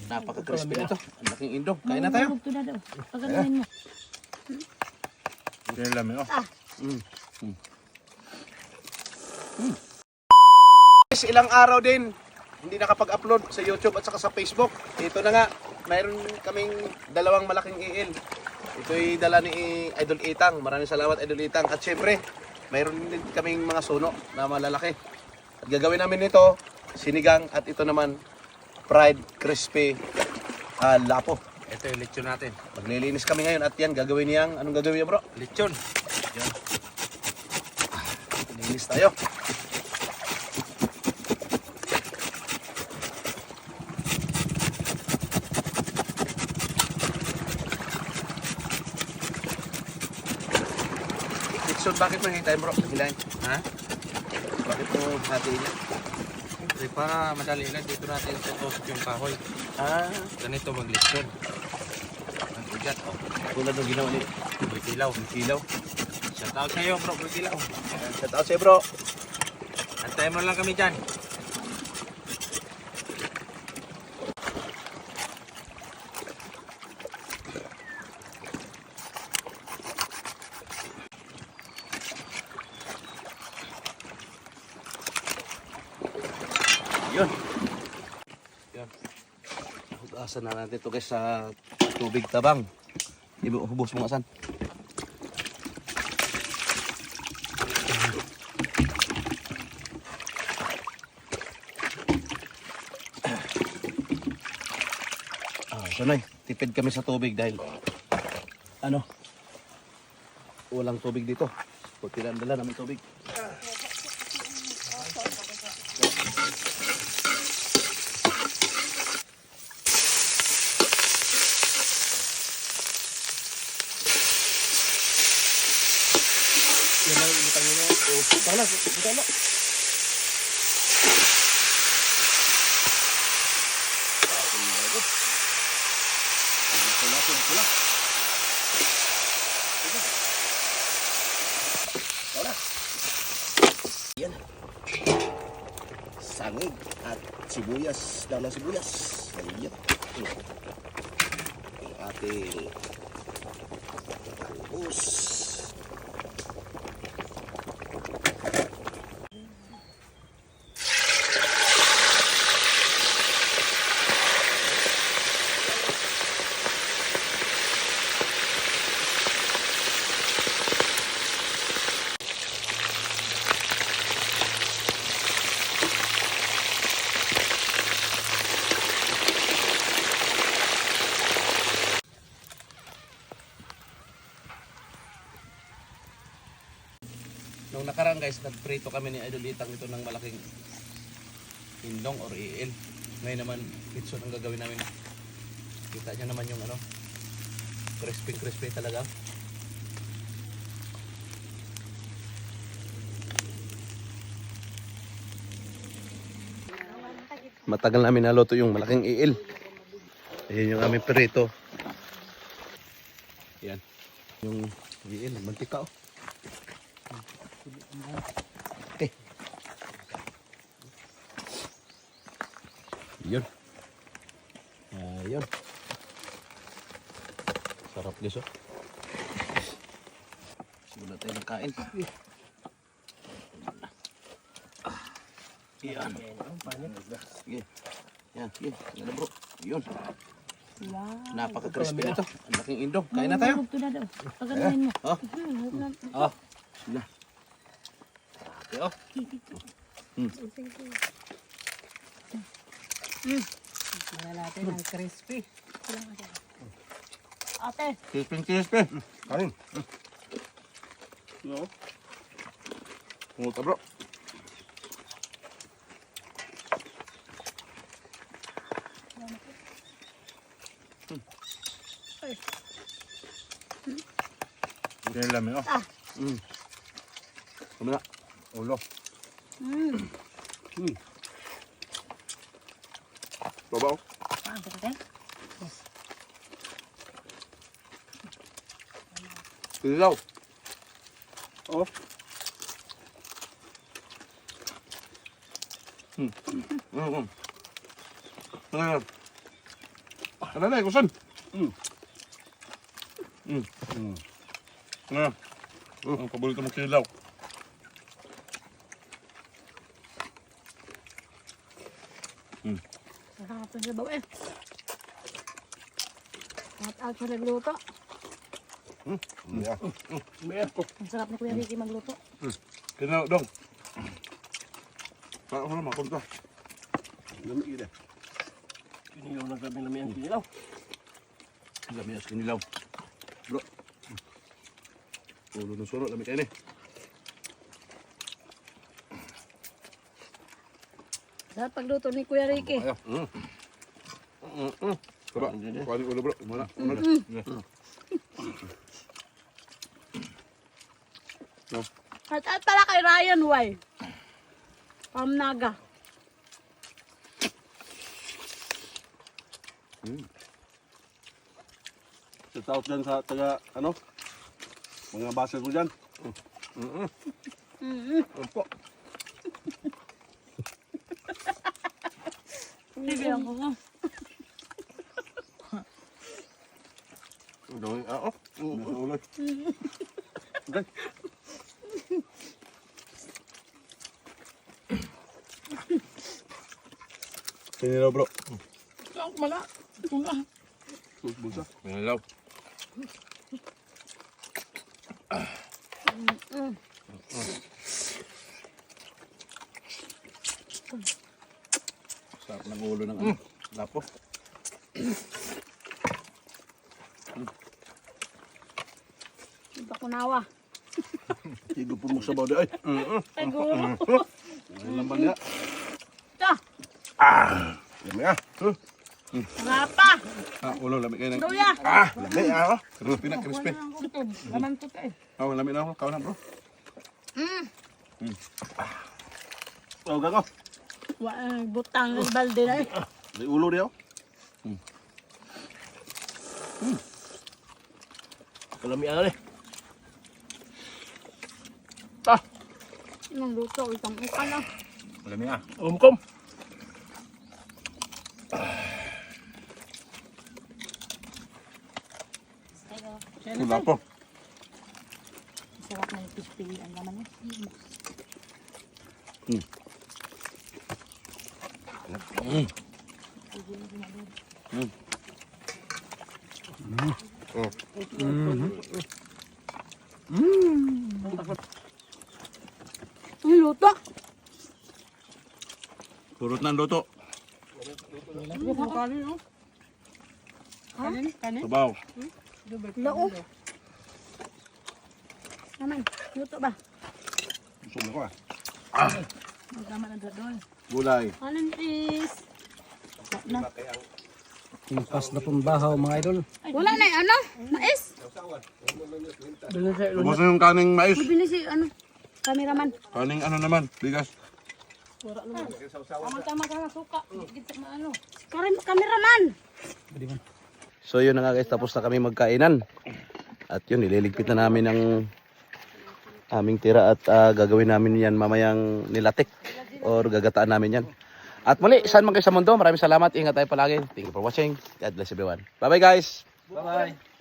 Napaka-crispy nito. Ang laking indong. Kain na tayo. Pagkagalan mo. Yan lang oh. Guys, ilang araw din hindi nakapag-upload sa YouTube at saka sa Facebook. Ito na nga, mayroon kaming dalawang malaking iil. Ito'y dala ni Idol Itang. Maraming salamat Idol Itang. At syempre, mayroon din kaming mga suno na malalaki. At gagawin namin ito, sinigang, at ito naman fried crispy lapo. Ito yung lechon natin. Maglilinis kami ngayon at yan gagawin niyang, anong gagawin niya bro? Lechon. Yan. Linis tayo. Lechon, bakit mo hintayin bro? Hilahin. Ha? Bakit mo hatiin niya? Kasi para madali lang dito natin tutusok yung kahoy. Ganito mag-lechon. Ang bigat. Oh. Tulad ng ginawa ni Bukilaw. Kilaw. Shout out sa'yo bro, Bukilaw. Shout out sa'yo bro. Antayin mo lang kami dyan. Yun. Yun. Hugasan na natin ito guys sa tubig tabang. Hubos mo nga san. Sunay, tipid kami sa tubig dahil walang tubig dito. Kunti lang dala namin tubig. Yan lang, imitang nyo na. Butang na, butang na. Pula. Yan. Sangig at sibuyas, dalang sibuyas. Ayan. Ang ating ubos. Nung nakaraan guys, nagprito kami ni Idol Itang nito ng malaking indong or iil. Ngayon naman, pitson ang gagawin namin. Kita niya naman yung crispy talaga. Matagal namin naluto yung malaking iil. Ayan yung aming prito. Yan. Yung iil, mantika oh. Okay. Yun. Ayun. Sarap guys oh. Simula tayo ng kain. Yan. Sige. Yan, sige. Yan bro. Yun. Wow. Napaka-crispy nito. Ang laking indong. Kain na tayo. Pagkagalan mo. Oh. Na. Okay, oh. Wala natin ang crispy. Ate. Crispy. Kain. No. Punguta bro. Yan lang oh. Kami na. Ulo. Babaw. Kilaw. Oh. Ngayon. Ano na, kusan? Na. Ang paborito mong kilaw. Sarap ang sabaw eh. Shout out sa nagluto. Yeah. Ang sarap ni Kuya Ricky magluto. Kinaw dong. Para ko na makunta. Lami gila. Kinilaw na gabi namin ang kinilaw. Lami as kinilaw. Bro. Ulo ng suro, lami kayo ni. Sarap pagluto ni Kuya Ricky. Ayo. Tara, kuha ulo bro. Mana? Shout out pala kay Ryan Y. From Naga. Shout out dyan sa taga, ano? Mga baser ko dyan. Opo. Sige ako nga. Dawin, oo. Nasa ulo. Kinilaw bro. Ako mala. Wala. Bulsa. Kinilaw. Sarap ng ulo ng ano. Lapo. Iba ko nawa. Higupon mo sa bawde ay. Siguro. Ay lamban niya. Ito. Lami ah. Nga pa. Ulo, lami kayo ng... Luya. Lami, Crispy na, crispy. Laman to eh. Lami na ako. Kaw na bro. Oh, gago. Butang ng balde na eh. May ulo niya. Kalami ano eh. Nang luto, isang uka lang. Lami Umkom. Lapo. Sarap na yung crispy ang laman niya. Ang luto. Purot na ang luto. Kanin? Kanin? Sabaw. Loo. Naman, luto ba? Gusto ko ah. Magkama na doon. Gulay. Kanin is... Na. Pas na pong bahaw mga idol. Wala na yung ano? Mais? Tapos na yung kaning mais. Bili si ano? Cameraman. Kaning ano naman, bigas. Tama-tama ka na suka. Ano? Cameraman. So yun na nga guys, tapos na kami magkainan. At yun, nililigpit na namin ang aming tira at gagawin namin yan mamayang nilatik or gagataan namin yan. At muli, saan man kayo sa mundo, maraming salamat. Ingat tayo palagi. Thank you for watching. God bless everyone. Bye bye guys. Bye-bye.